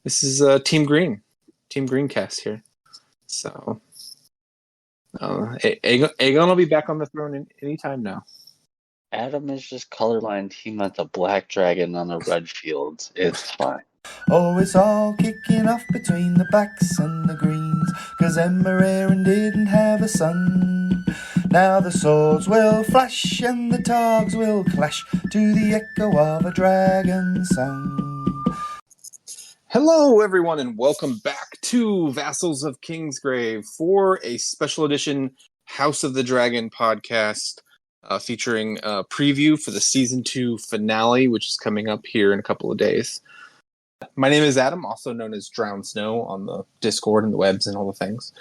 This is Team Green cast here. So, Aegon will be back on the throne anytime now. Adam is just colorblind. He meant a black dragon on a red field. It's fine. Oh, it's all kicking off between the blacks and the greens, 'cause Emma Aaron didn't have a son. Now the swords will flash and the targs will clash to the echo of a dragon's song. Hello, everyone, and welcome back to Vassals of Kingsgrave for a special edition House of the Dragon podcast featuring a preview for the Season 2 finale, which is coming up here in a couple of days. My name is Adam, also known as drownedsnow on the Discord and the webs and all the things,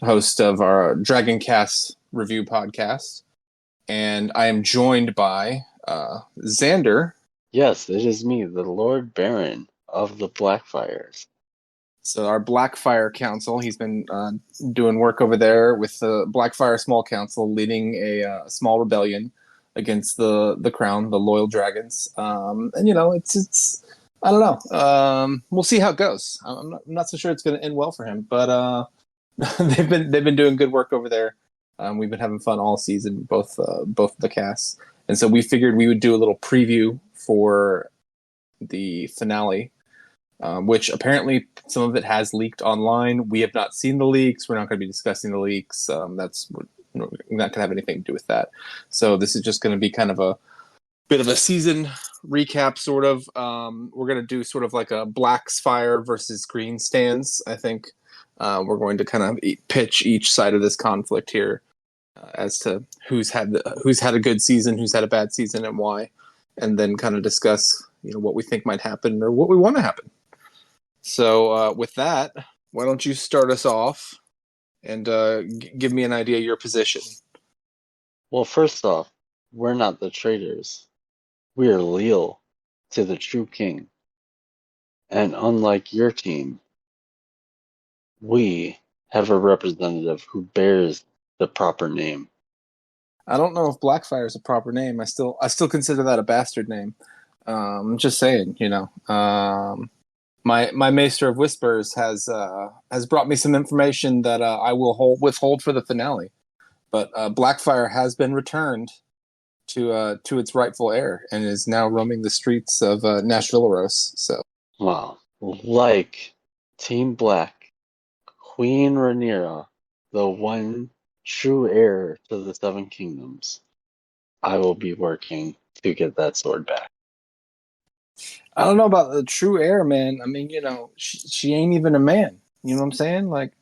host of our Dragoncast review podcast. And I am joined by Zander. Yes, it is me, the Lord Baron of the Blackfires. So our Blackfire Council, he's been doing work over there with the Blackfire Small Council, leading a small rebellion against the Crown, the Loyal Dragons. And you know, it's I don't know. We'll see how it goes. I'm not so sure it's going to end well for him, but they've been doing good work over there. We've been having fun all season, both the casts, and so we figured we would do a little preview for the finale. Which apparently some of it has leaked online. We have not seen the leaks. We're not going to be discussing the leaks. We're not going to have anything to do with that. So this is just going to be kind of a bit of a season recap, sort of. We're going to do sort of like a Black's Fire versus Green stance. I think we're going to kind of pitch each side of this conflict here as to who's had a good season, who's had a bad season, and why, and then kind of discuss what we think might happen or what we want to happen. So with that, why don't you start us off and give me an idea of your position? Well, first off, we're not the traitors. We are loyal to the true king. And unlike your team, we have a representative who bears the proper name. I don't know if Blackfire is a proper name. I still consider that a bastard name. I'm just saying, My Maester of Whispers has brought me some information that I will withhold for the finale, but Blackfire has been returned to its rightful heir and is now roaming the streets of Nash Villaros. So, Wow, like Team Black, Queen Rhaenyra, the one true heir to the Seven Kingdoms, I will be working to get that sword back. I don't know about the true heir, man. I mean, she ain't even a man. You know what I'm saying? Like,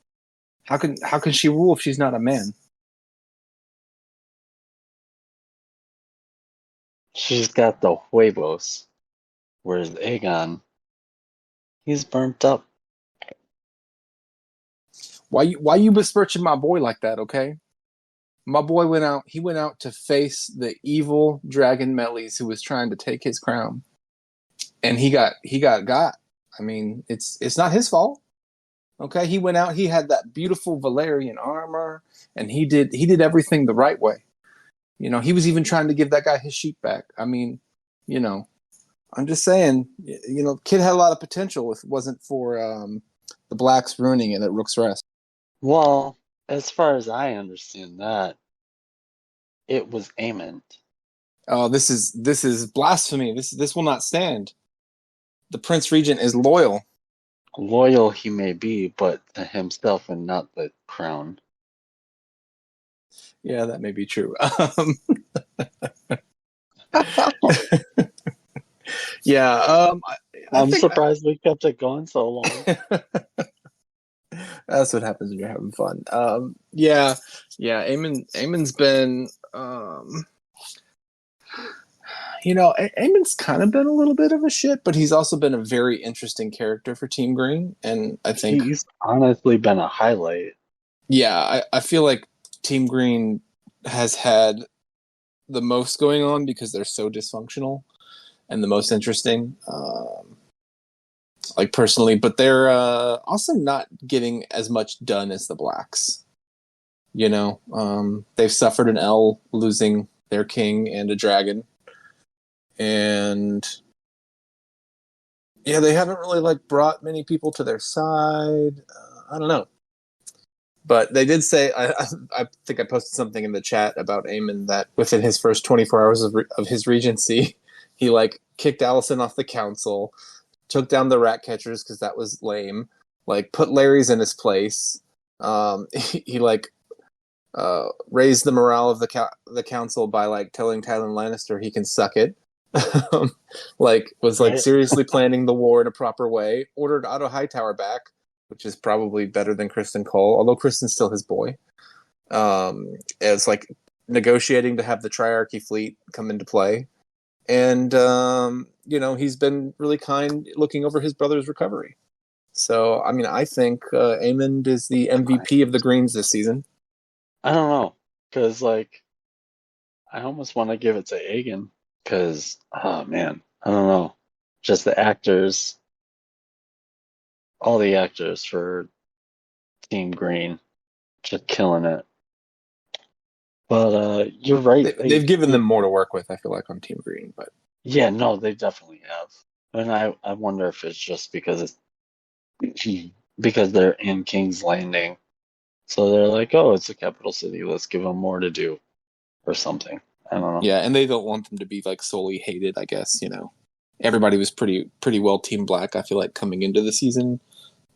how can she rule if she's not a man? She's got the huevos, whereas Aegon, he's burnt up. Why you besmirching my boy like that? Okay, my boy went out. He went out to face the evil dragon Melis who was trying to take his crown. And he got. I mean, it's not his fault. Okay, he went out. He had that beautiful Valyrian armor, and he did everything the right way. He was even trying to give that guy his sheep back. I mean, I'm just saying. Kid had a lot of potential. If it wasn't for the Blacks ruining it at Rook's Rest. Well, as far as I understand that, it was Aemon. Oh, this is blasphemy. This will not stand. The Prince Regent is loyal. Loyal he may be, but to himself and not the crown. Yeah, that may be true. Yeah, I'm surprised we kept it going so long. That's what happens when you're having fun. Yeah. Aemon's been, Aemon's kind of been a little bit of a shit, but he's also been a very interesting character for Team Green, and I think he's honestly been a highlight. Yeah, I feel like Team Green has had the most going on because they're so dysfunctional and the most interesting, like personally, but they're also not getting as much done as the Blacks. They've suffered an L losing their king and a dragon. And Yeah, they haven't really like brought many people to their side. I don't know, but they did say I think I posted something in the chat about Aemon that within his first 24 hours of his regency, he like kicked Allison off the council, took down the rat catchers because that was lame, like put Larry's in his place. He like raised the morale of the council by like telling Tywin Lannister he can suck it. Like was like Right. seriously planning the war in a proper way. Ordered Otto Hightower back, which is probably better than Kristen Cole, although Kristen's still his boy. It's like negotiating to have the Triarchy fleet come into play, and he's been really kind, looking over his brother's recovery. So I mean, I think Aemond is the MVP of the Greens this season. I don't know, because like I almost want to give it to Aegon, because oh man, I don't know, just the actors, all the actors for Team Green, just killing it. But you're right. They've given them more to work with, I feel like, on Team Green, but Yeah, no, they definitely have. And I wonder if it's just because because they're in King's Landing, so they're like, oh, it's a capital city, let's give them more to do or something. I don't know. yeah, and they don't want them to be like solely hated. I guess everybody was pretty well Team Black. I feel like coming into the season.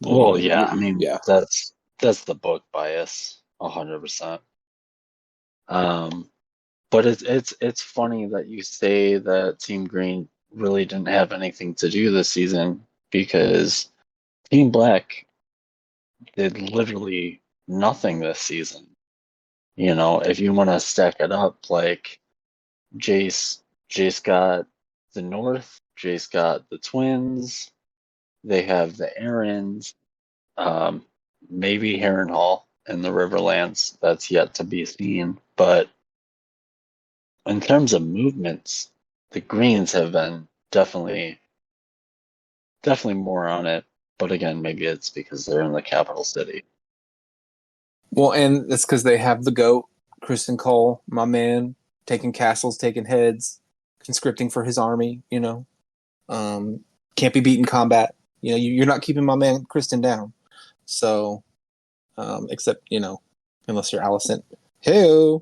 Well, yeah, I mean Yeah, that's the book bias, 100%. But it's funny that you say that Team Green really didn't have anything to do this season because Team Black did literally nothing this season. If you want to stack it up, like Jace got the North, Jace got the Twins, they have the Errands, maybe Harrenhal in the Riverlands. That's yet to be seen. But in terms of movements, the Greens have been definitely more on it. But again, maybe it's because they're in the capital city. well, and it's because they have the goat, Kristen Cole, my man, taking castles, taking heads, conscripting for his army. Can't be beat in combat. You're not keeping my man Kristen down. So, except unless you're Allison. Hey.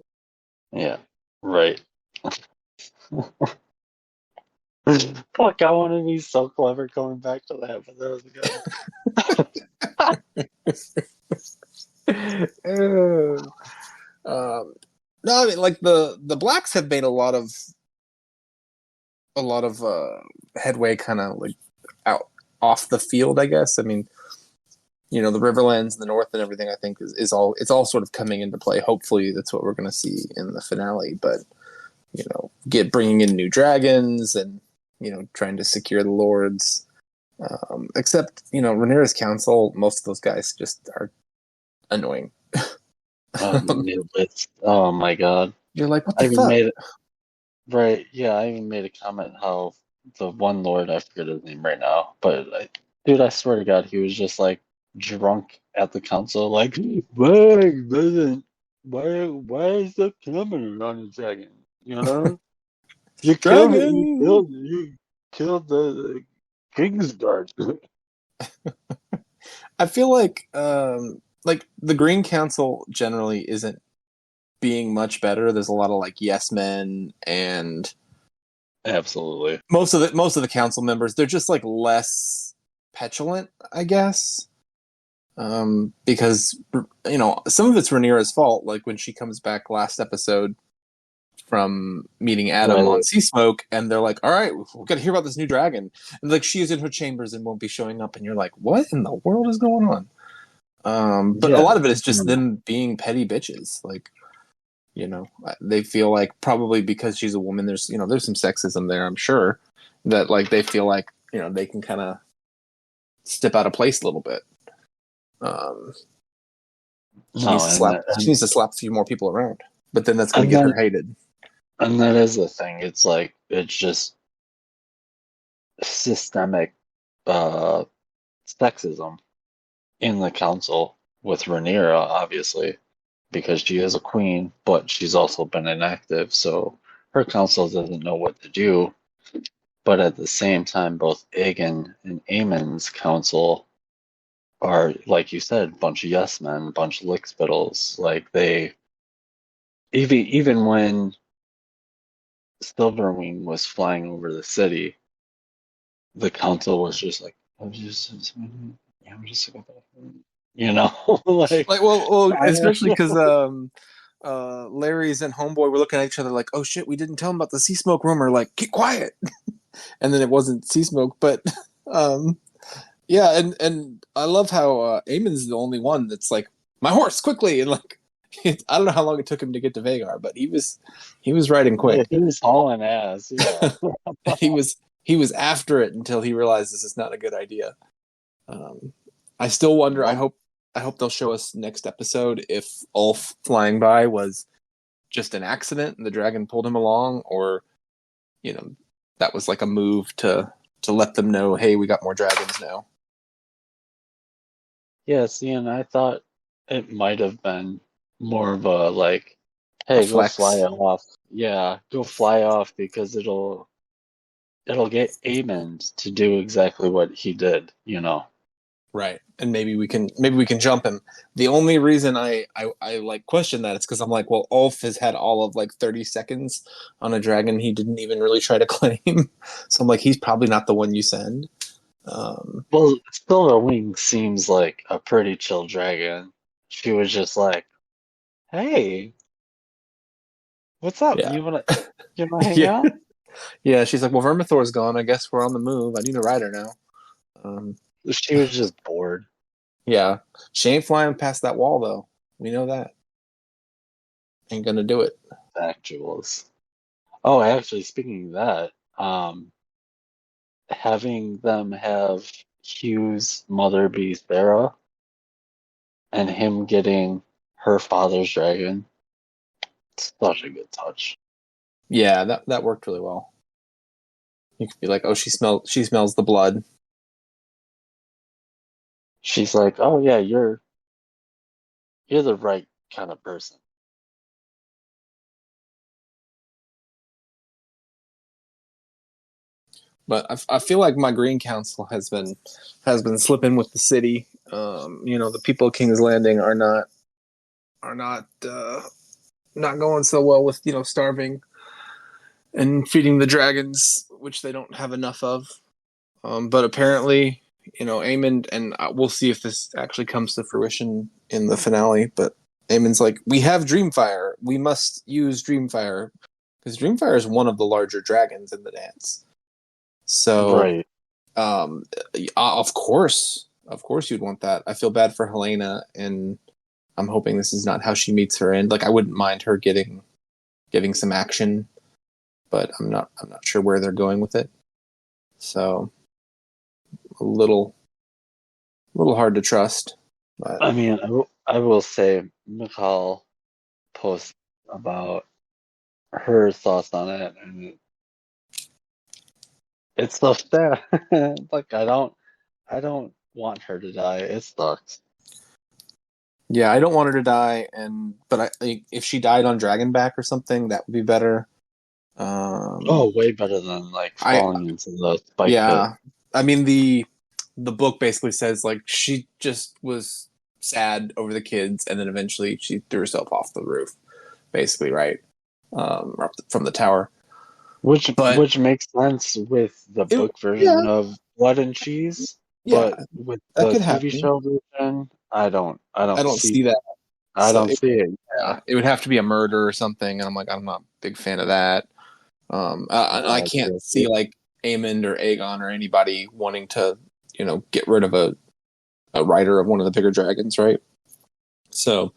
Yeah, right. Fuck, I want to be so clever coming back to that, but that was good. No, I mean, like the blacks have made a lot of headway, kind of like out off the field, I guess. I mean, the Riverlands, the North, and everything. I think is all it's all sort of coming into play. Hopefully, that's what we're going to see in the finale. But bringing in new dragons and trying to secure the lords. Except Rhaenyra's council, most of those guys just are annoying. Oh my god! You're like, what I the even fuck? made it right. Yeah, I even made a comment how the one lord, I forget his name right now, but dude, I swear to God, he was just like drunk at the council, like, why doesn't why is the coming on the dragon? Dragon. You killed the king's guard. I feel like the Green Council generally isn't being much better. There's a lot of like yes men, and Absolutely. most of the council members, they're just like less petulant, I guess. Because some of it's Rhaenyra's fault. Like when she comes back last episode from meeting Adam on Right. Sea Smoke, and they're like, "All right, we're gonna hear about this new dragon." And like she is in her chambers and won't be showing up, and you're like, "What in the world is going on?" But a Yeah. lot of it is just them being petty bitches. Like, they feel like probably because she's a woman, there's some sexism there, I'm sure, that like they feel like they can kind of step out of place a little bit. She No, needs to slap a few more people around, but then that's going to and get her that hated. and that is the thing. It's like it's just systemic uh sexism in the council with Rhaenyra, obviously, because she is a queen, but she's also been inactive, so her council doesn't know what to do. but at the same time, both Aegon and Aemon's council are, like you said, a bunch of yes men, a bunch of lickspittles. Like they, even when Silverwing was flying over the city, the council was just like, you know, like, Like, well, especially because Larry's and Homeboy were looking at each other like, "Oh shit, we didn't tell him about the sea smoke rumor." Like, keep quiet. And then it wasn't sea smoke, but yeah, and I love how Aemon's the only one that's like, "My horse, quickly!" And like, I don't know how long it took him to get to Vagar, but he was riding yeah, quick. he was hauling ass. Yeah, he was after it until he realized this is not a good idea. I still wonder. I hope they'll show us next episode if Ulf flying by was just an accident and the dragon pulled him along, or that was like a move to let them know, hey, we got more dragons now. yeah. See, and I thought it might have been more of a like, A hey, go fly flex. off. Yeah, go fly off because it'll get Aemond to do exactly what he did. Right. And maybe we can jump him. The only reason I like question that is because I'm like, well, Ulf has had all of like 30 seconds on a dragon he didn't even really try to claim. So I'm like, he's probably not the one you send. Well, Silverwing seems like a pretty chill dragon. She was just like, "Hey, what's up? Yeah. You wanna hang Yeah. out?" Yeah. She's like, well, Vermithor's gone. I guess we're on the move. I need a rider now. She was just bored. Yeah. She ain't flying past that wall though. We know that. Ain't gonna do it. Actuals. Oh, actually, speaking of that, having them have Hugh's mother be Sarah and him getting her father's dragon, such a good touch. Yeah, that worked really well. You could be like, oh, she smells the blood. She's like, "Oh yeah, you're the right kind of person." But I feel like my Green Council has been slipping with the city. The people of King's Landing are not going so well with starving and feeding the dragons, which they don't have enough of. But apparently, Aemond, and we'll see if this actually comes to fruition in the finale. But Aemond's like, we have Dreamfire. We must use Dreamfire because Dreamfire is one of the larger dragons in the dance. So, Right. of course you'd want that. I feel bad for Helena, and I'm hoping this is not how she meets her end. Like, I wouldn't mind her getting some action, but I'm not sure where they're going with it. So, a little hard to trust. But I mean, I will say, Michal posts about her thoughts on it, and it's so sad. Like, I don't want her to die. It sucks. yeah, I don't want her to die, but if she died on Dragonback or something, that would be better. Oh, way better than like I falling into the spike pit. Yeah, I mean the book basically says like she just was sad over the kids, and then eventually she threw herself off the roof, basically, right, from the tower. But Which makes sense with the book version yeah, of Blood and Cheese, yeah, but with that the could TV happen. show version, I don't see that. I So don't see it. yeah, it would have to be a murder or something, and I'm like, I'm not a big fan of that. I Yeah, can't see like Aemond or Aegon or anybody wanting to, get rid of a rider of one of the bigger dragons, right? So,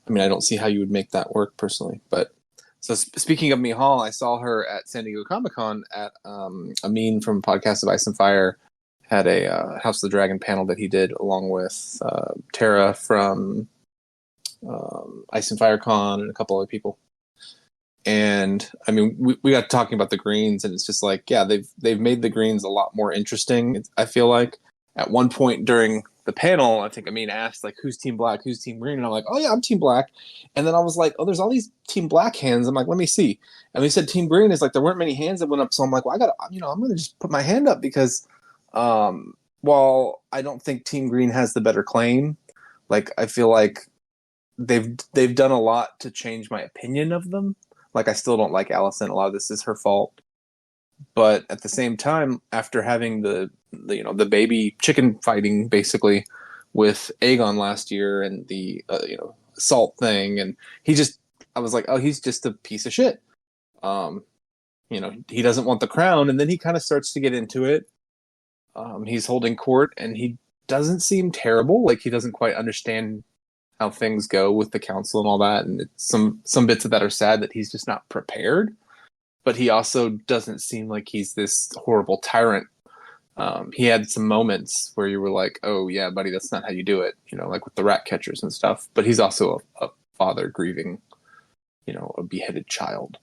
I mean, I don't see how you would make that work personally. But so speaking of Mihal, I saw her at San Diego Comic Con at Amin from Podcast of Ice and Fire had a House of the Dragon panel that he did along with Tara from Ice and Fire Con and a couple other people. And I mean, we got talking about the greens, and it's just like, yeah, they've made the greens a lot more interesting. I feel like at one point during the panel, I think Amin asked like, "Who's Team Black? Who's Team Green?" And I'm like, "Oh yeah, I'm Team Black." And then I was like, "Oh, there's all these Team Black hands." I'm like, "Let me see." And they said Team Green is like there weren't many hands that went up, so I'm like, "Well, I'm gonna just put my hand up because, while I don't think Team Green has the better claim, like I feel like they've done a lot to change my opinion of them. Like I still don't like Allison. A lot of this is her fault." But at the same time, after having the baby chicken fighting basically with Aegon last year and the salt thing, and I was like, oh, he's just a piece of shit. He doesn't want the crown, and then he kind of starts to get into it. He's holding court, and he doesn't seem terrible. Like he doesn't quite understand how things go with the council and all that, and some bits of that are sad that he's just not prepared. But he also doesn't seem like he's this horrible tyrant. He had some moments where you were like, "Oh yeah, buddy, that's not how you do it," like with the rat catchers and stuff. But he's also a father grieving, a beheaded child.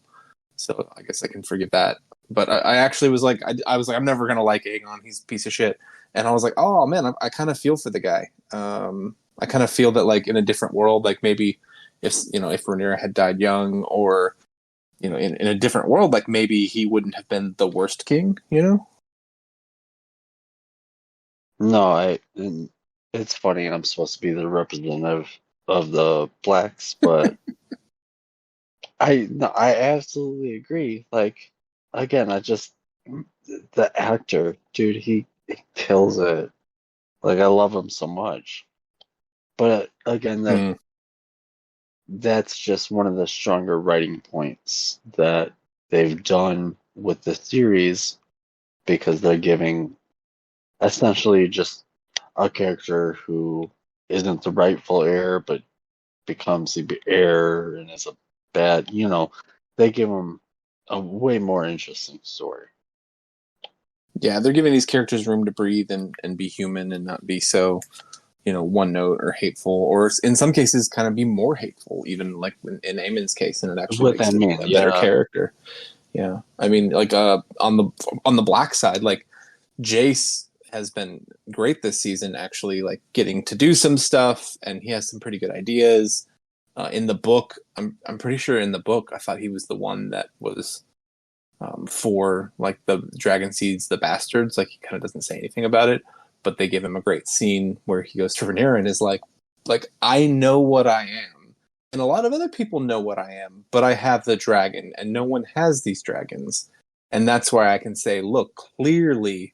So I guess I can forgive that. But I actually was like, I was like, I'm never gonna like Aegon. He's a piece of shit. And I was like, oh man, I kind of feel for the guy. I kind of feel that like in a different world, like maybe if Rhaenyra had died young, or in a different world, like maybe he wouldn't have been the worst king, No, and it's funny. I'm supposed to be the representative of the blacks, but I absolutely agree. Like again, the actor, dude, he kills it. Like I love him so much. But again, that's just one of the stronger writing points that they've done with the series, because they're giving essentially just a character who isn't the rightful heir but becomes the heir and is a bad, they give him a way more interesting story. Yeah, they're giving these characters room to breathe and be human and not be so, one note or hateful, or in some cases kind of be more hateful, even like in Aemon's case, and it actually With makes that him man, a better character. Yeah. I mean, like on the black side, like Jace has been great this season, actually, like getting to do some stuff, and he has some pretty good ideas. In the book, I'm pretty sure in the book, I thought he was the one that was for like the dragon seeds, the bastards. Like he kind of doesn't say anything about it, but they give him a great scene where he goes to Rhaenyra and is like I know what I am, and a lot of other people know what I am, but I have the dragon, and no one has these dragons, and that's why I can say, look, clearly,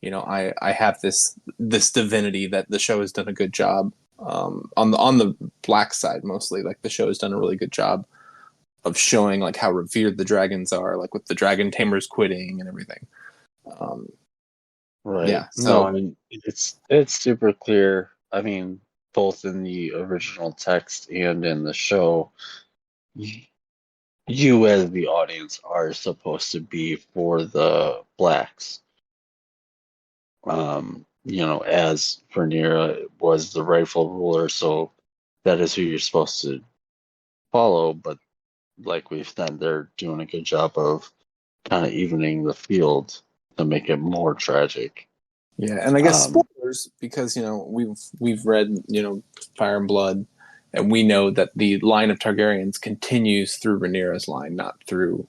I have this divinity that the show has done a good job. On the black side, mostly, like the show has done a really good job of showing like how revered the dragons are, like with the dragon tamers quitting and everything. right. Yeah. So No, I mean it's super clear. I mean, both in the original text and in the show, you as the audience are supposed to be for the blacks. As Rhaenyra was the rightful ruler, so that is who you're supposed to follow. But like we've said, they're doing a good job of kind of evening the field to make it more tragic. yeah, and I guess spoilers, because we've read Fire and Blood, and we know that the line of Targaryens continues through Rhaenyra's line, not through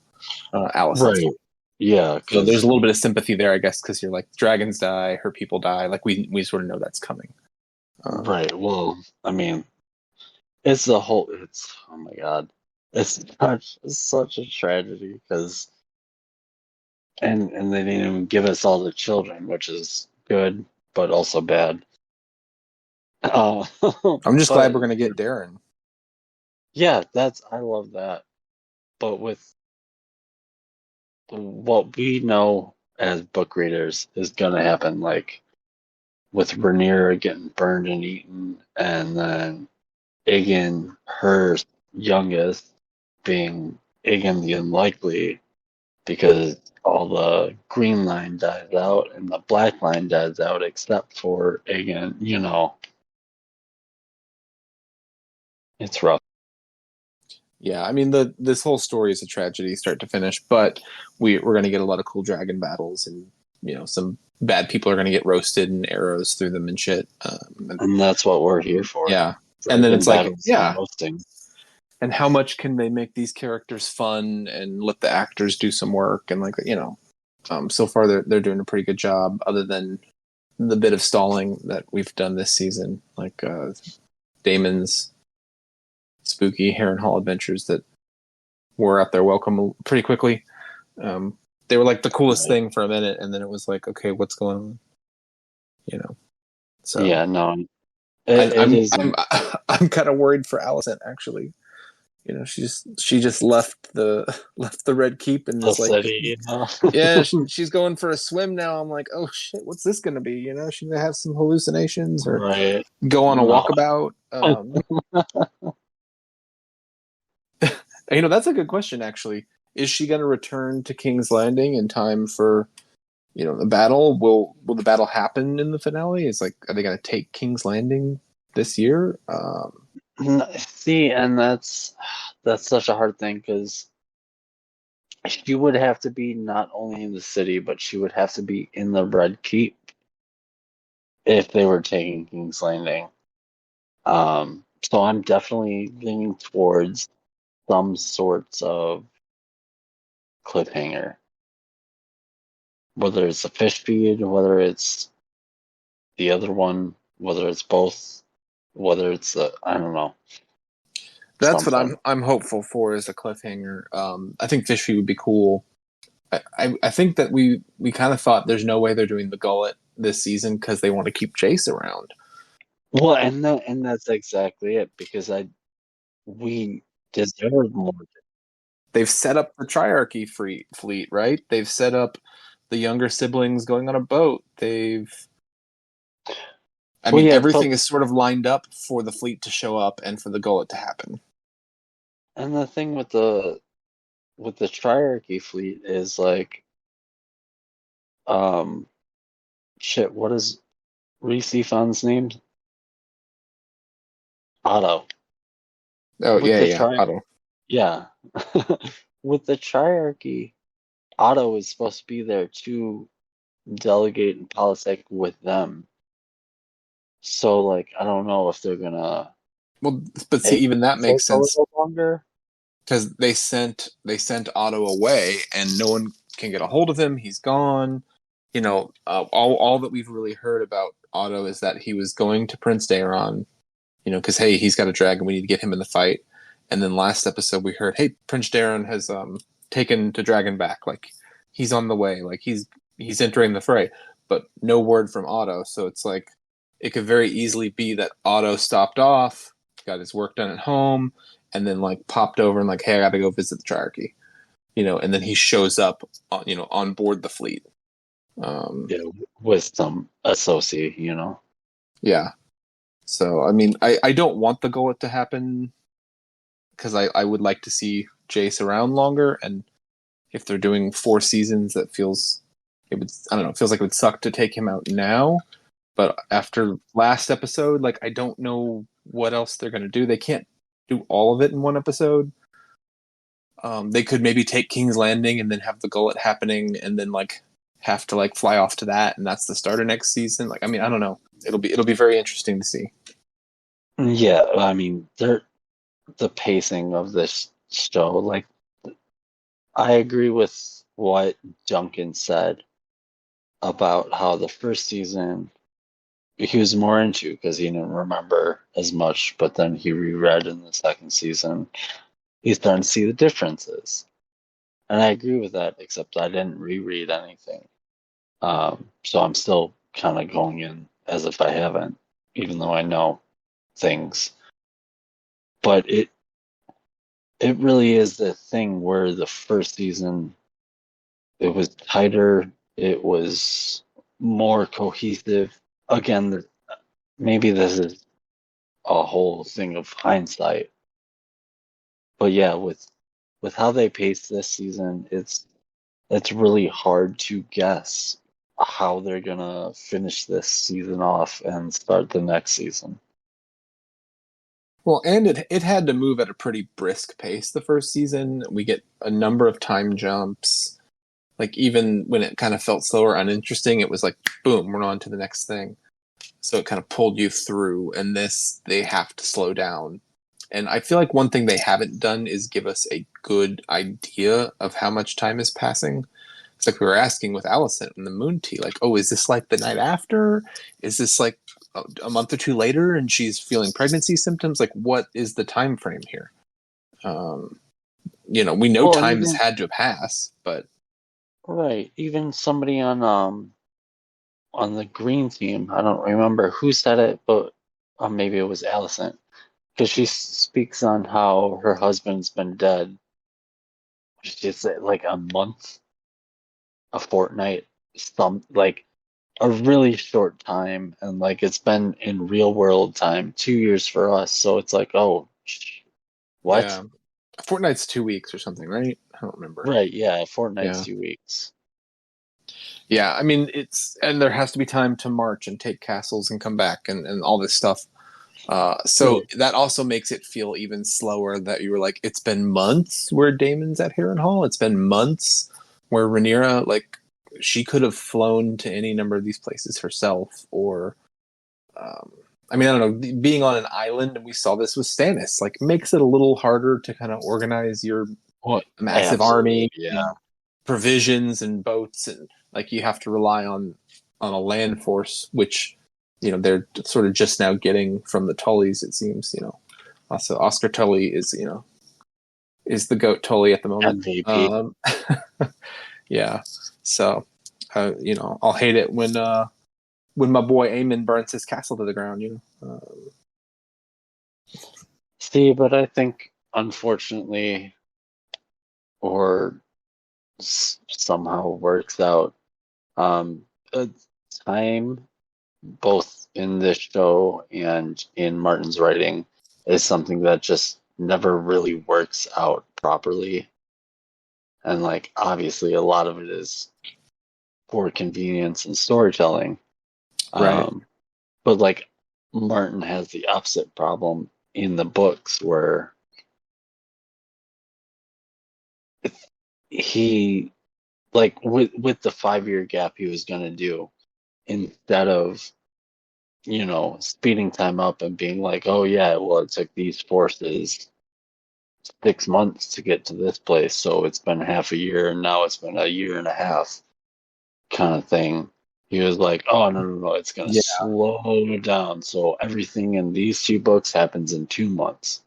Alicent's. Right. Yeah. So there's a little bit of sympathy there, I guess, because you're like, dragons die, her people die. Like we sort of know that's coming. Right. Well, I mean, it's oh my God, it's such a tragedy, because and they didn't even give us all the children, which is good but also bad. I'm just glad we're gonna get Darren. Yeah, I love that. But with what we know as book readers is gonna happen, like with Rhaenyra getting burned and eaten, and then Aegon, her youngest, being Aegon the Unlikely, because all the green line dies out and the black line dies out, except for Aegon. It's rough. Yeah, I mean this whole story is a tragedy, start to finish. But we're going to get a lot of cool dragon battles and some bad people are going to get roasted and arrows through them and shit. And that's what we're here for. Yeah. And then it's like, battles yeah. and roasting. And how much can they make these characters fun and let the actors do some work? And like, so far they're doing a pretty good job, other than the bit of stalling that we've done this season, like Daemon's spooky Harrenhal adventures that wore out their welcome pretty quickly. They were like the coolest thing for a minute, and then it was like, okay, what's going on? So yeah, no, I'm kind of worried for Alicent, actually. She just left the Red Keep and is like, city, yeah, she's going for a swim now. I'm like, oh shit, what's this gonna be? She's gonna have some hallucinations or go on a walkabout. That's a good question, actually. Is she gonna return to King's Landing in time for the battle? Will the battle happen in the finale? It's like, are they gonna take King's Landing this year? See, and that's such a hard thing, because she would have to be not only in the city, but she would have to be in the Red Keep if they were taking King's Landing. So I'm definitely leaning towards some sorts of cliffhanger, whether it's a fish feed, whether it's the other one, whether it's both, whether it's I don't know. That's something. what I'm hopeful for, is a cliffhanger. I think Fish Feed would be cool. I think that we kind of thought there's no way they're doing the Gullet this season because they want to keep Jace around. Well, and that's exactly it, because we deserve more. They've set up the Triarchy fleet, right? They've set up the younger siblings going on a boat. Everything is sort of lined up for the fleet to show up and for the Gullet to happen. And the thing with the Triarchy fleet is like, shit, what is Reese Fun's name? Otto. Oh, Otto. Yeah. With the Triarchy, Otto is supposed to be there to delegate and politic with them. So, like, I don't know if they're gonna. Well, but see, even that makes sense. Longer. Because they sent Otto away, and no one can get a hold of him. He's gone. All that we've really heard about Otto is that he was going to Prince Daeron, because hey, he's got a dragon. We need to get him in the fight. And then last episode we heard, hey, Prince Daeron has taken the dragon back. Like, he's on the way. Like, he's entering the fray. But no word from Otto. So it's like, it could very easily be that Otto stopped off, got his work done at home, and then like popped over and like, hey, I got to go visit the Triarchy, and then he shows up, on board the fleet. With some associate, Yeah. So, I don't want the Gullet to happen, because I would like to see Jace around longer. And if they're doing 4 seasons, it feels like it would suck to take him out now. But after last episode, like, I don't know what else they're going to do. They can't do all of it in one episode. They could maybe take King's Landing and then have the Gullet happening, and then like have to like fly off to that, and that's the start of next season. Like, I don't know. It'll be very interesting to see. Yeah, the pacing of this show, like, I agree with what Duncan said about how the first season he was more into, because he didn't remember as much, but then he reread in the second season. He's starting to see the differences. And I agree with that, except I didn't reread anything. So I'm still kind of going in as if I haven't, even though I know things. But it really is the thing where the first season, it was tighter, it was more cohesive. Again, maybe this is a whole thing of hindsight. But yeah, with how they paced this season, it's really hard to guess how they're gonna finish this season off and start the next season. Well, and it had to move at a pretty brisk pace the first season. We get a number of time jumps. Like even when it kind of felt slow or uninteresting, it was like boom, we're on to the next thing. So it kind of pulled you through. And this, they have to slow down. And I feel like one thing they haven't done is give us a good idea of how much time is passing. It's like we were asking with Allison in the Moon Tea, like, oh, is this like the night after? Is this like a month or two later and she's feeling pregnancy symptoms? Like, what is the time frame here? We know Well, time has even had to pass, but right, even somebody on the green team, I don't remember who said it, but maybe it was Allison, because she speaks on how her husband's been dead. She said like a month, a fortnight, some like a really short time, and like it's been in real world time 2 years for us. So it's like, oh, what? yeah, a fortnight's 2 weeks or something, right? I don't remember. Right, yeah, a fortnight's Yeah. 2 weeks. Yeah, I mean, and there has to be time to march and take castles and come back and all this stuff. So Right. that also makes it feel even slower that you were like, it's been months where Damon's at Harrenhal. It's been months where Rhaenyra, like, she could have flown to any number of these places herself. Or, I mean, I don't know, being on an island, and we saw this with Stannis, like, makes it a little harder to kind of organize your What? massive Absolutely, army, yeah. provisions and boats, and like you have to rely on a land force, which they're sort of just now getting from the Tullys, it seems. Also Oscar Tully is the goat Tully at the moment. MVP. Yeah, so I'll hate it when my boy Aemon burns his castle to the ground. See, but I think unfortunately, or somehow works out. The time, both in this show and in Martin's writing, is something that just never really works out properly. And like obviously a lot of it is for convenience and storytelling. Right. But like Martin has the opposite problem in the books where he like with the 5 year gap he was gonna do, instead of speeding time up and being like, oh yeah, well it took these forces 6 months to get to this place, so it's been half a year and now it's been a year and a half kind of thing. He was like, oh no, it's gonna Yeah. slow down. So everything in these two books happens in 2 months.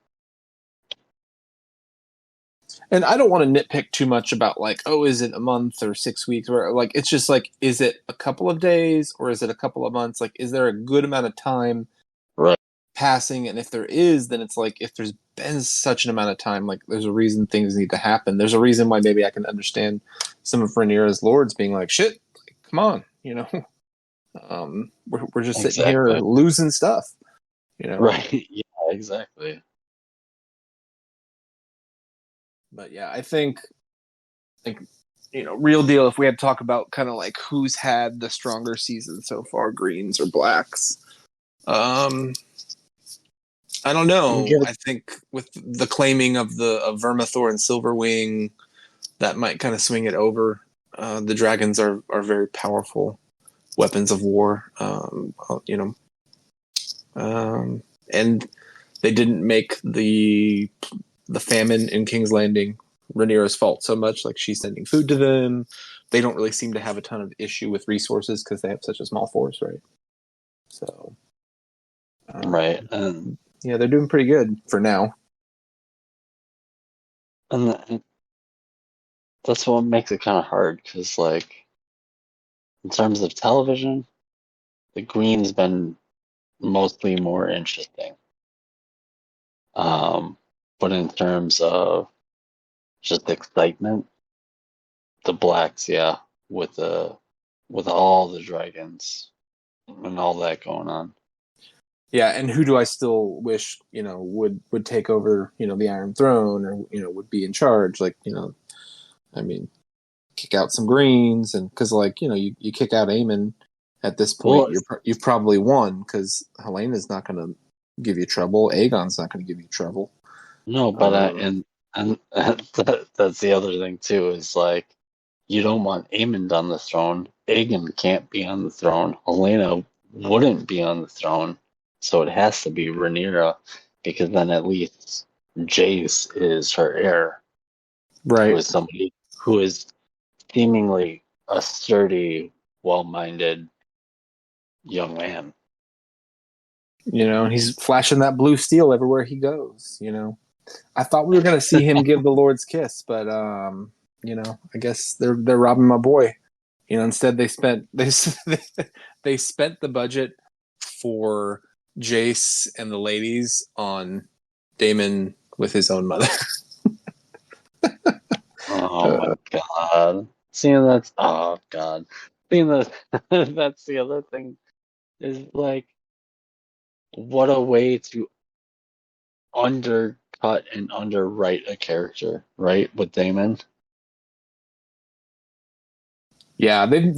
And I don't want to nitpick too much about like, oh, is it a month or 6 weeks? Or like, it's just like, is it a couple of days or is it a couple of months? Like, is there a good amount of time Right. passing? And if there is, then it's like, if there's been such an amount of time, like there's a reason things need to happen. There's a reason why maybe I can understand some of Rhaenyra's lords being like, shit, come on, we're just sitting here Exactly. losing stuff, Right. Yeah, exactly. But yeah, I think like real deal, if we had to talk about kind of like who's had the stronger season so far, greens or blacks. I don't know. I think with the claiming of Vermithor and Silverwing, that might kind of swing it over. The dragons are very powerful weapons of war. And they didn't make the famine in King's Landing Rhaenyra's fault so much. Like, she's sending food to them. They don't really seem to have a ton of issue with resources because they have such a small force, right? So, right. Yeah, they're doing pretty good for now. And that's what makes it kind of hard, because like in terms of television, the green's been mostly more interesting. But in terms of just excitement, the blacks, yeah, with all the dragons and all that going on. Yeah, and who do I still wish would take over the Iron Throne, or would be in charge? Like, I mean, kick out some greens, and because like you kick out Aemon at this point, you've probably won, because Helena's not going to give you trouble. Aegon's not going to give you trouble. No, but and that's the other thing too, is like you don't want Aemond on the throne. Aegon can't be on the throne. Helena wouldn't be on the throne. So it has to be Rhaenyra, because then at least Jace is her heir, who Right. is somebody who is seemingly a sturdy, well-minded young man. And he's flashing that blue steel everywhere he goes. I thought we were going to see him give the Lord's kiss, but I guess they're robbing my boy. Instead they spent they spent the budget for Jace and the ladies on Daemon with his own mother. Oh my god. Seeing that's oh god. Seeing that that's the other thing is like what a way to undercut and underwrite a character, right? With Daemon. Yeah, they've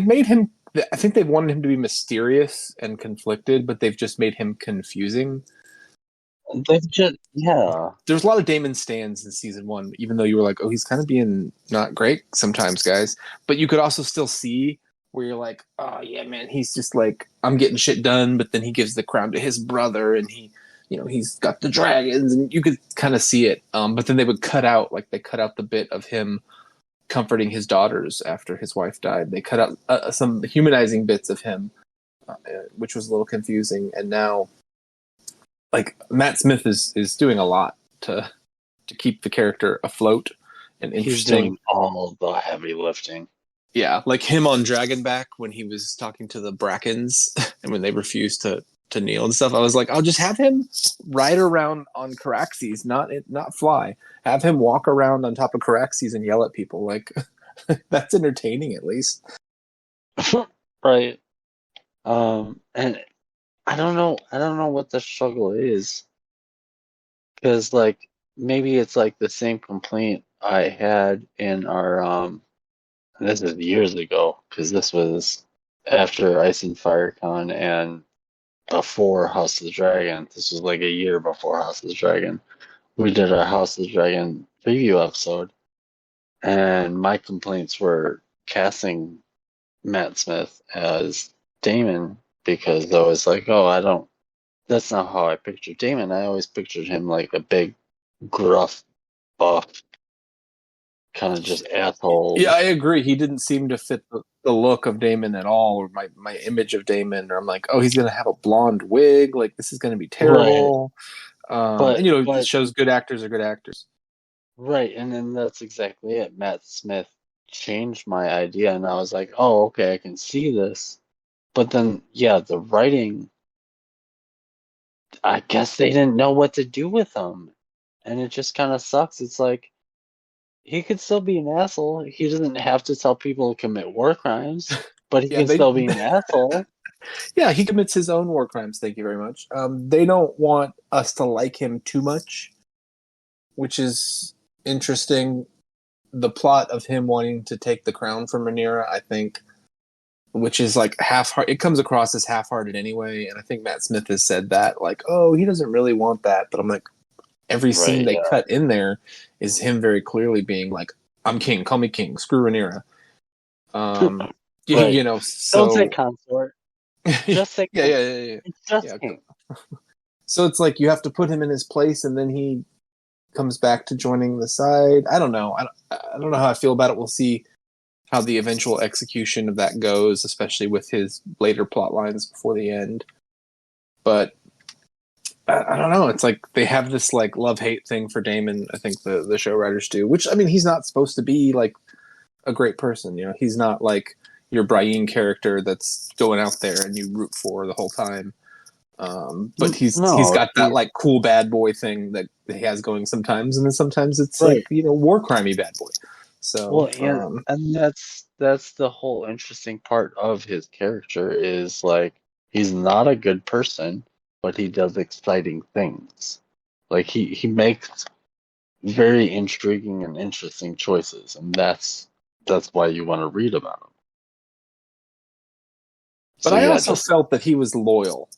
made him. I think they've wanted him to be mysterious and conflicted, but they've just made him confusing. They've just yeah. There's a lot of Daemon stands in season 1, even though you were like, oh, he's kind of being not great sometimes, guys. But you could also still see where you're like, oh yeah, man, he's just like, I'm getting shit done, but then he gives the crown to his brother, and he's got the dragons, and you could kind of see it. But then they would cut out the bit of him comforting his daughters after his wife died. They cut out some humanizing bits of him, which was a little confusing. And now, like, Matt Smith is doing a lot to keep the character afloat and interesting. He's doing all the heavy lifting. Yeah, like him on Dragonback when he was talking to the Brackens and when they refused to kneel and stuff. I was like, I'll just have him ride around on Caraxes, not fly. Have him walk around on top of Caraxes and yell at people. Like, that's entertaining at least. Right. And I don't know what the struggle is. Because like maybe it's like the same complaint I had in our this is years ago, because this was after Ice and Fire Con and before House of the Dragon. This was like a year before House of the Dragon. We did our House of the Dragon preview episode, and my complaints were casting Matt Smith as Daemon, because I was like, oh, that's not how I pictured Daemon. I always pictured him like a big, gruff, buff, kind of just asshole. Yeah, I agree. He didn't seem to fit the look of Daemon at all, or my image of Daemon. Or I'm like, oh, he's going to have a blonde wig. Like, this is going to be terrible. Right. And it shows good actors are good actors. Right, and then that's exactly it. Matt Smith changed my idea, and I was like, oh, okay, I can see this. But then, yeah, the writing, I guess they didn't know what to do with him. And it just kind of sucks. It's like, he could still be an asshole. He doesn't have to tell people to commit war crimes, but he can still be an asshole. Yeah, he commits his own war crimes. Thank you very much. They don't want us to like him too much, which is interesting. The plot of him wanting to take the crown from Rhaenyra, I think, which is like it comes across as half-hearted anyway, and I think Matt Smith has said that, like, oh, he doesn't really want that, but I'm like, every scene they cut in there is him very clearly being like, I'm king, call me king, screw Rhaenyra. Right. So don't say consort. Just say yeah. It's just king. So it's like you have to put him in his place, and then he comes back to joining the side. I don't know. I don't know how I feel about it. We'll see how the eventual execution of that goes, especially with his later plot lines before the end. But I don't know. It's like they have this like love-hate thing for Daemon. I think the show writers do, which, I mean, he's not supposed to be like a great person. He's not like your Brienne character that's going out there and you root for the whole time. But he's got that like cool bad boy thing that he has going sometimes, and then sometimes it's like war crimey bad boy. So and that's the whole interesting part of his character is like he's not a good person, but he does exciting things. Like he makes very intriguing and interesting choices, and that's why you want to read about him. But I also felt that he was loyal.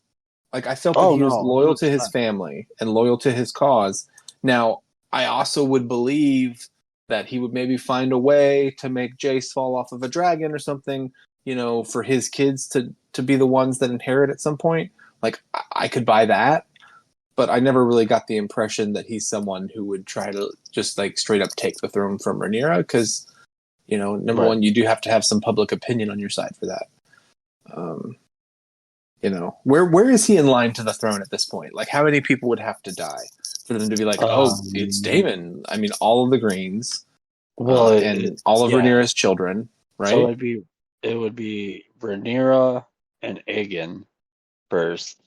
Like, I felt that he was loyal to his family and loyal to his cause. Now, I also would believe that he would maybe find a way to make Jace fall off of a dragon or something, for his kids to be the ones that inherit at some point. Like, I could buy that, but I never really got the impression that he's someone who would try to just like straight up take the throne from Rhaenyra, because number one, you do have to have some public opinion on your side for that. Where is he in line to the throne at this point? Like, how many people would have to die for them to be like, oh, it's Daemon? I mean, all of the Greens, and all of Rhaenyra's children, right? So it would be Rhaenyra and Aegon first,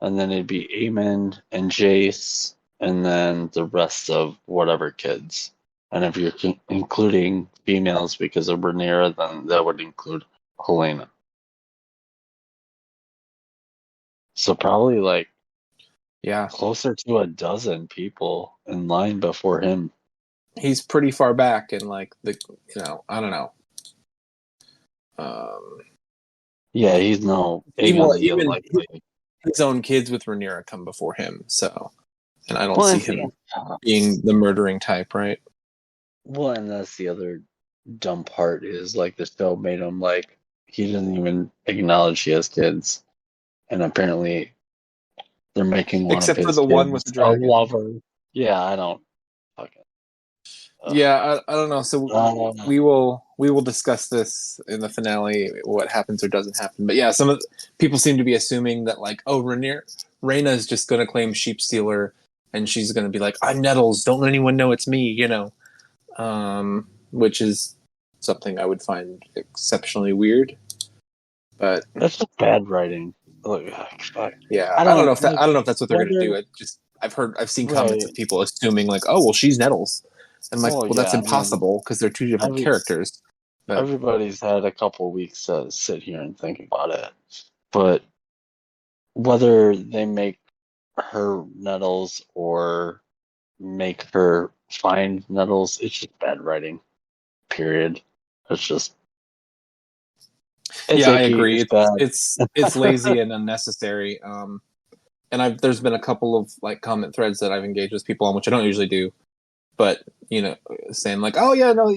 and then it'd be Aemon and Jace, and then the rest of whatever kids. And if you're including females because of Rhaenyra, then that would include Helena. So probably closer to a dozen people in line before him. He's pretty far back, and I don't know. Yeah, he's no even his own kids with Rhaenyra come before him. So, and I don't see him being the murdering type, right? Well, and that's the other dumb part is like the show made him like he doesn't even acknowledge he has kids, and apparently they're making one except of for his the kids one with the dragon. A lover. Yeah, I don't. Okay. Yeah, I don't know. So we will discuss this in the finale, what happens or doesn't happen. But yeah, some of the people seem to be assuming that Rhaena is just going to claim sheep stealer, and she's going to be like, I'm Nettles, don't let anyone know it's me, which is something I would find exceptionally weird. But that's just bad writing. Yeah, I don't know if that's what they're going to do. I've seen comments of people assuming like, oh well, she's Nettles. And I'm like, well, that's impossible because they're two different characters. But everybody's had a couple weeks to sit here and think about it. But whether they make her Nettles or make her find Nettles, it's just bad writing. Period. It's just. I agree. It's lazy and unnecessary. And there's been a couple of like comment threads that I've engaged with people on, which I don't usually do. But saying like, oh yeah, no,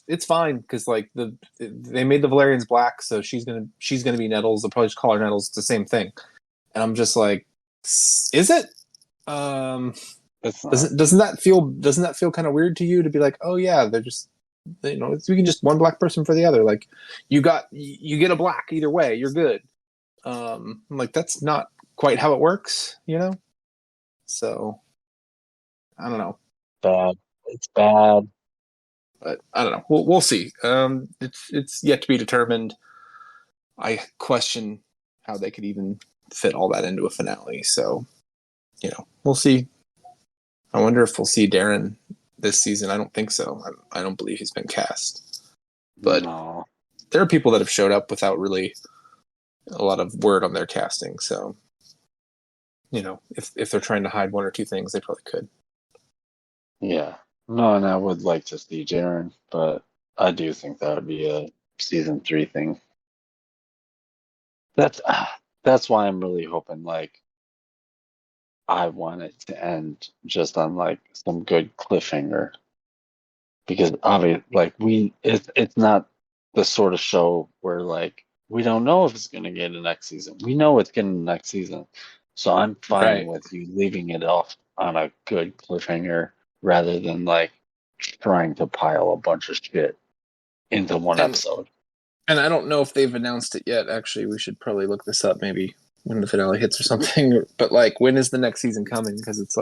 it's fine because like they made the Valerians black, so she's gonna be Nettles. They'll probably just call her Nettles. It's the same thing, and I'm just like, is it? Doesn't that feel kind of weird to you to be like, oh yeah, they're just we can just one black person for the other. Like you get a black either way, you're good. I'm like, that's not quite how it works, So I don't know. Bad. It's bad. But I don't know. We'll see. It's yet to be determined. I question how they could even fit all that into a finale. So, we'll see. I wonder if we'll see Darren this season. I don't think so. I don't believe he's been cast. But there are people that have showed up without really a lot of word on their casting. So, if they're trying to hide one or two things, they probably could. Yeah. No, and I would like to see Jaren, but I do think that would be a season 3 thing. That's why I'm really hoping I want it to end just on some good cliffhanger, because obviously it's not the sort of show where we don't know if it's gonna get a next season. We know it's getting next season, so I'm fine with you leaving it off on a good cliffhanger rather than trying to pile a bunch of shit into one episode. And I don't know if they've announced it yet. Actually, we should probably look this up maybe when the finale hits or something. But when is the next season coming? Because it's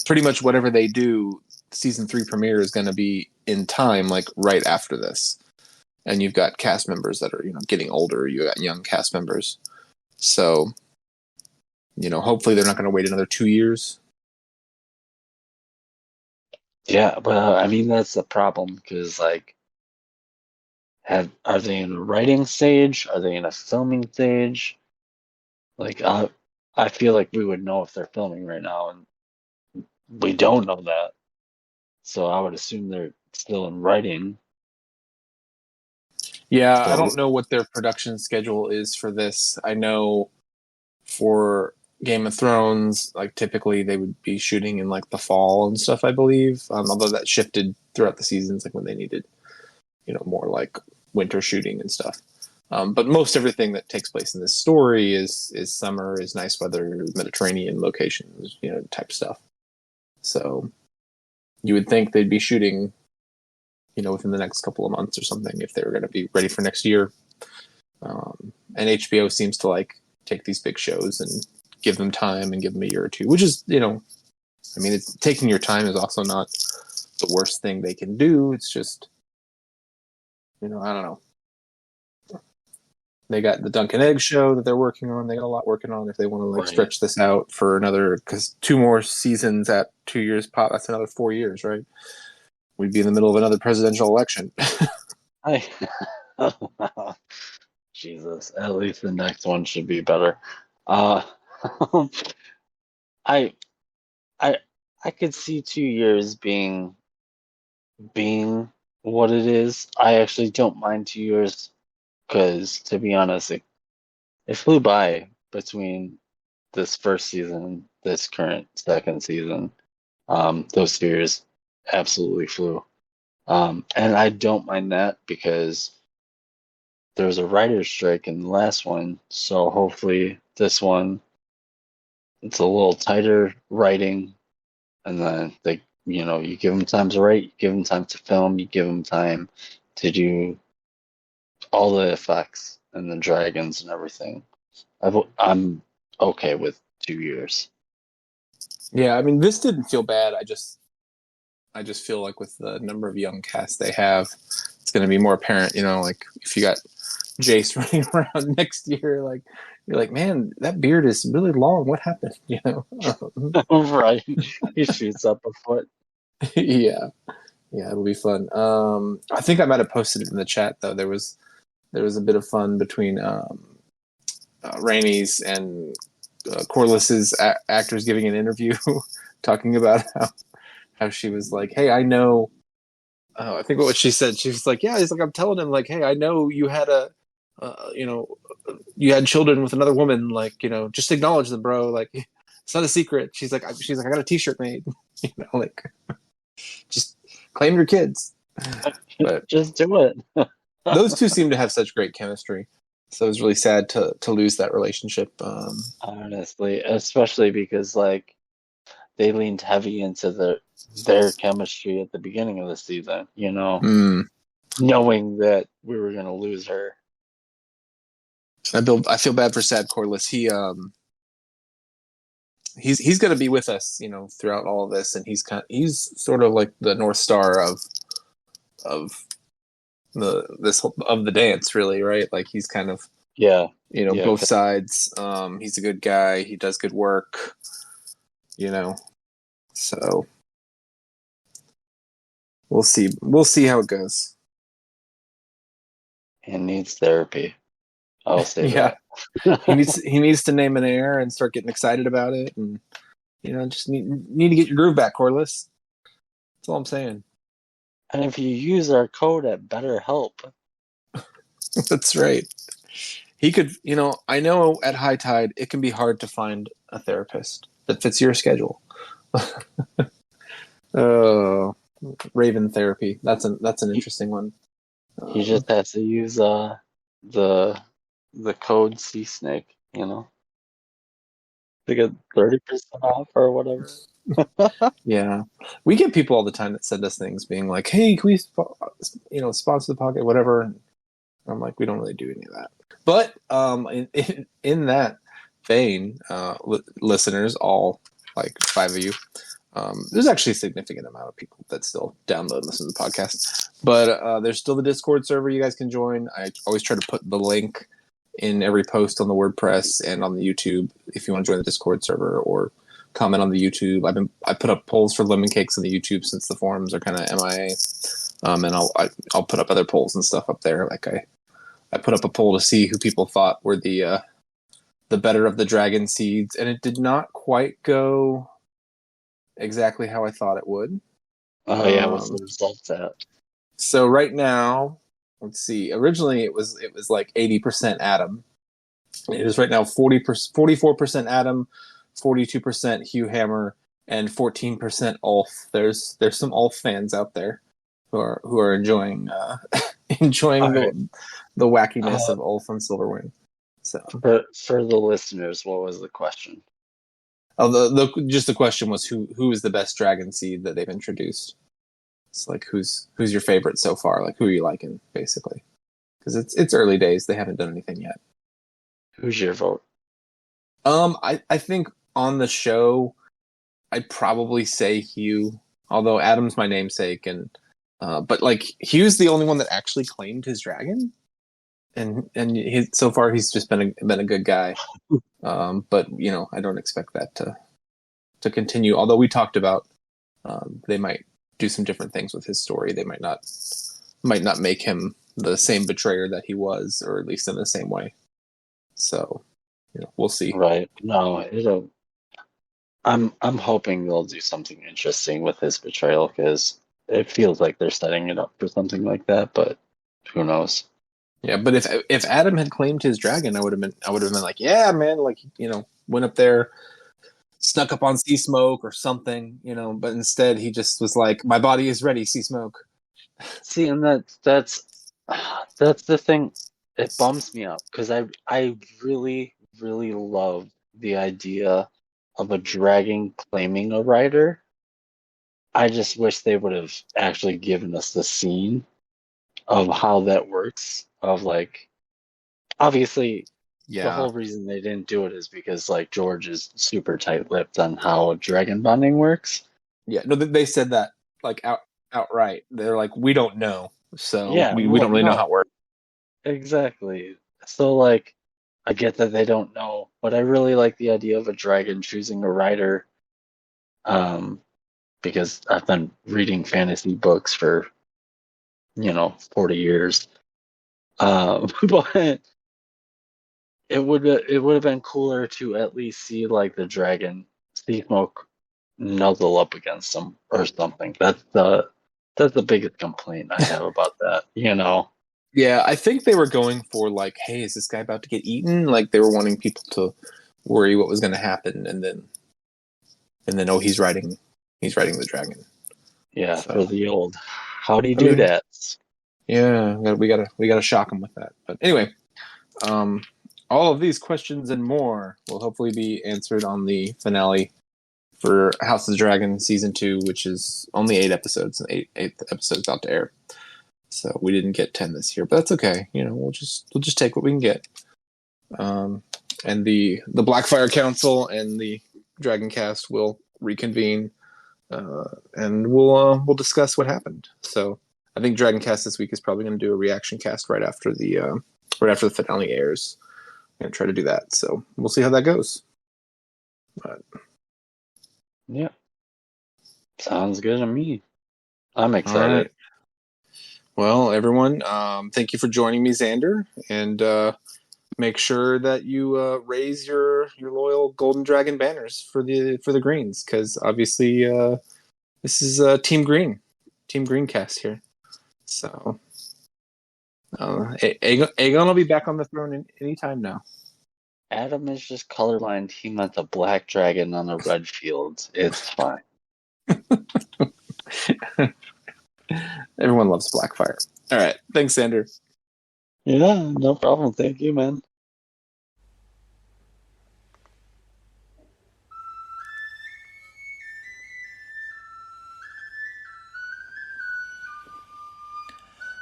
pretty much whatever they do, season 3 premiere is going to be in time, right after this. And you've got cast members that are getting older. You got young cast members, so hopefully they're not going to wait another 2 years. Yeah, but I mean that's the problem because are they in a writing stage? Are they in a filming stage? I feel like we would know if they're filming right now, and we don't know that. So I would assume they're still in writing. Yeah, I don't know what their production schedule is for this. I know for Game of Thrones, like typically they would be shooting in like the fall and stuff, I believe. Although that shifted throughout the seasons, like when they needed, more like winter shooting and stuff. But most everything that takes place in this story is summer, is nice weather, Mediterranean locations, type stuff. So you would think they'd be shooting, within the next couple of months or something if they were going to be ready for next year. And HBO seems to like take these big shows and give them time and give them a year or two, which is, it's taking your time is also not the worst thing they can do. It's just, I don't know. They got the Dunk and Egg show that they're working on. They got a lot working on if they want to like stretch this out for another, because 2 more seasons at 2 years pop, that's another 4 years, right? We'd be in the middle of another presidential election. Jesus, at least the next one should be better. I could see 2 years being what it is. I actually don't mind 2 years because, to be honest, it flew by between this first season, this current second season. Those 2 years absolutely flew. And I don't mind that because there was a writer's strike in the last one, so hopefully this one, it's a little tighter writing, and then you give them time to write, you give them time to film, you give them time to do all the effects and the dragons and everything. I'm okay with 2 years. Yeah, I mean, this didn't feel bad. I just feel like with the number of young cast they have, it's going to be more apparent, like if you got Jace running around next year, like you're like, man, that beard is really long. What happened? Right. He shoots up a foot. Yeah, it'll be fun. I think I might have posted it in the chat though. There was a bit of fun between Rhaenys and Corliss's actors giving an interview talking about how she was like, hey, I know. I think what she said, she was like, yeah, he's like, I'm telling him like, hey, I know you had you had children with another woman, like, just acknowledge them, bro. Like, it's not a secret. She's like, I got a T-shirt made, like, just claim your kids. But just do it. Those two seem to have such great chemistry. So it was really sad to lose that relationship. Honestly, especially because like they leaned heavy into their chemistry at the beginning of the season, knowing that we were gonna lose her. I feel bad for Sad Corliss. He's going to be with us, throughout all of this, and he's sort of like the North Star of the dance, really, right? Like he's kind of both sides. He's a good guy. He does good work, So we'll see how it goes. And needs therapy. I'll say that. he needs to name an heir and start getting excited about it, and just need to get your groove back, Corliss. That's all I'm saying. And if you use our code at BetterHelp, that's right. He could, I know at high tide it can be hard to find a therapist that fits your schedule. Oh, Raven therapy. That's an interesting one. He just has to use the code Sea Snake, to get 30% off or whatever. Yeah, we get people all the time that send us things being like, "Hey, can we, sponsor the podcast, whatever?" And I'm like, we don't really do any of that. But in that vein, listeners, all like 5 of you, there's actually a significant amount of people that still download and listen to the podcast. But there's still the Discord server you guys can join. I always try to put the link in every post on the WordPress and on the YouTube if you want to join the Discord server or comment on the YouTube. I put up polls for lemon cakes on the YouTube since the forums are kind of MIA, and I'll put up other polls and stuff up there. Like I put up a poll to see who people thought were the better of the dragon seeds, and it did not quite go exactly how I thought it would. Oh yeah, what's the results at? So right now, let's see. Originally, it was like 80% Adam, It is right now 44% Adam, 42% Hugh Hammer, and 14% Ulf. There's some Ulf fans out there who are enjoying enjoying All right. the wackiness of Ulf and Silverwing. So For the listeners, what was the question? oh, the question was who is the best dragon seed that they've introduced? It's like who's your favorite so far? Like who are you liking, basically? Because it's early days. They haven't done anything yet. Who's your vote? I think on the show, I'd probably say Hugh. Although Adam's my namesake, and but like Hugh's the only one that actually claimed his dragon, and so far he's just been a good guy. But you know, I don't expect that to continue. Although we talked about they might do some different things with his story. They might not make him the same betrayer that he was, or at least in the same way. So, you know, we'll see. Right. No, it'll. I'm hoping they'll do something interesting with his betrayal because it feels like they're setting it up for something like that, but who knows? Yeah, but if Adam had claimed his dragon, I would have been like, yeah, man, like, you know, went up there, snuck up on Sea Smoke or something, you know. But instead, he just was like, my body is ready, Sea Smoke. See, and that's the thing. It bums me up because I really love the idea of a dragon claiming a rider. I just wish they would have actually given us the scene of how that works. Of like, obviously, the whole reason they didn't do it is because like George is super tight-lipped on how dragon bonding works. Yeah, no, they said that like outright. They're like, we don't know, so Yeah, we well, don't really know how it works. Exactly. So like, I get that they don't know, but I really like the idea of a dragon choosing a rider. Because I've been reading fantasy books for 40 years. But it would have been cooler to at least see like the dragon Sea Smoke nuzzle up against them or something. That's the biggest complaint I have about that. Yeah, I think they were going for like, hey, is this guy about to get eaten? Like they were wanting people to worry what was going to happen, and then oh, he's riding the dragon. Yeah, so, for the old. How do you do that? Yeah, we gotta shock him with that. But anyway, all of these questions and more will hopefully be answered on the finale for House of the Dragon season 2, which is only 8 episodes, eight episodes out to air. So we didn't get 10 this year, but that's okay. You know, we'll just take what we can get. And the Blackfire Council and the Dragon Cast will reconvene, and we'll discuss what happened. So I think Dragon Cast this week is probably going to do a reaction cast right after the finale airs. I'm going to try to do that. So we'll see how that goes. But yeah, sounds good to me. I'm excited. Right. Well, everyone, thank you for joining me, Zander, and make sure that you raise your loyal Golden Dragon banners for the Greens, because obviously this is Team Green cast here. So Aegon will be back on the throne anytime now. Adam is just colorblind. He meant a black dragon on a red field. It's fine. Everyone loves Blackfire. All right. Thanks, Zander. Yeah, no problem. Thank you, man.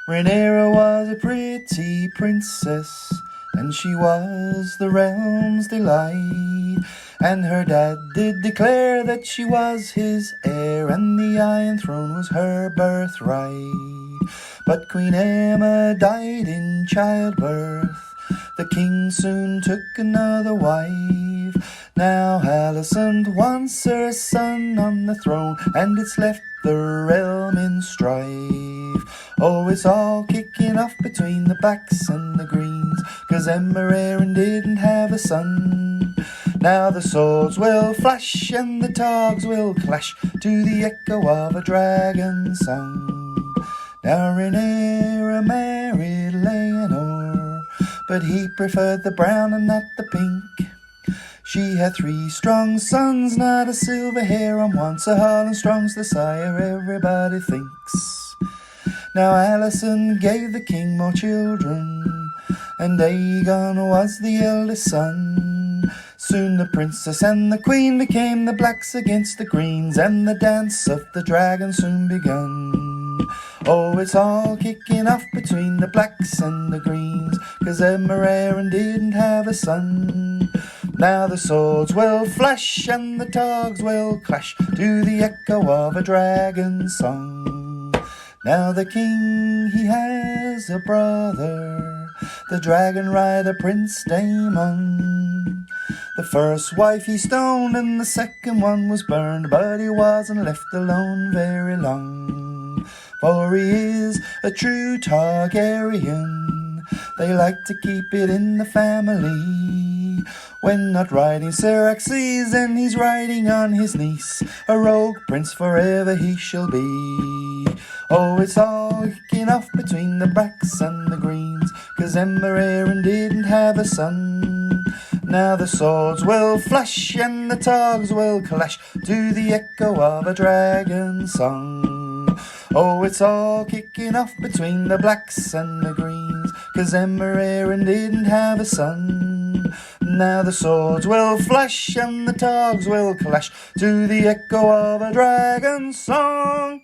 Rhaenyra was a pretty princess, and she was the realm's delight. And her dad did declare that she was his heir, and the Iron Throne was her birthright. But Queen Emma died in childbirth. The king soon took another wife. Now Alicent wants her son on the throne, and it's left the realm in strife. Oh, it's all kicking off between the blacks and the greens, 'cause Emma didn't have a son. Now the swords will flash and the targs will clash to the echo of a dragon song. Now Rhaenyra married Laenor, but he preferred the brown and not the pink. She had 3 strong sons, not a silver hair on one, so Harlan Strong's the sire, everybody thinks. Now Alison gave the king more children, and Aegon was the eldest son. Soon the princess and the queen became the blacks against the greens, and the dance of the dragon soon begun. Oh, it's all kicking off between the blacks and the greens, 'cause Emmerarin didn't have a son. Now the swords will flash and the dogs will clash to the echo of a dragon's song. Now the king, he has a brother, the dragon rider Prince Daemon. The first wife he stoned and the second one was burned, but he wasn't left alone very long. For he is a true Targaryen, they like to keep it in the family. When not riding Syraxes, then he's riding on his niece, a rogue prince forever he shall be. Oh, it's all kicking off between the blacks and the greens, 'cause Emmerarin didn't have a son. Now the swords will flash and the dogs will clash to the echo of a dragon's song. Oh, it's all kicking off between the blacks and the greens, 'cause Emmerarin didn't have a son. Now the swords will flash and the dogs will clash to the echo of a dragon's song.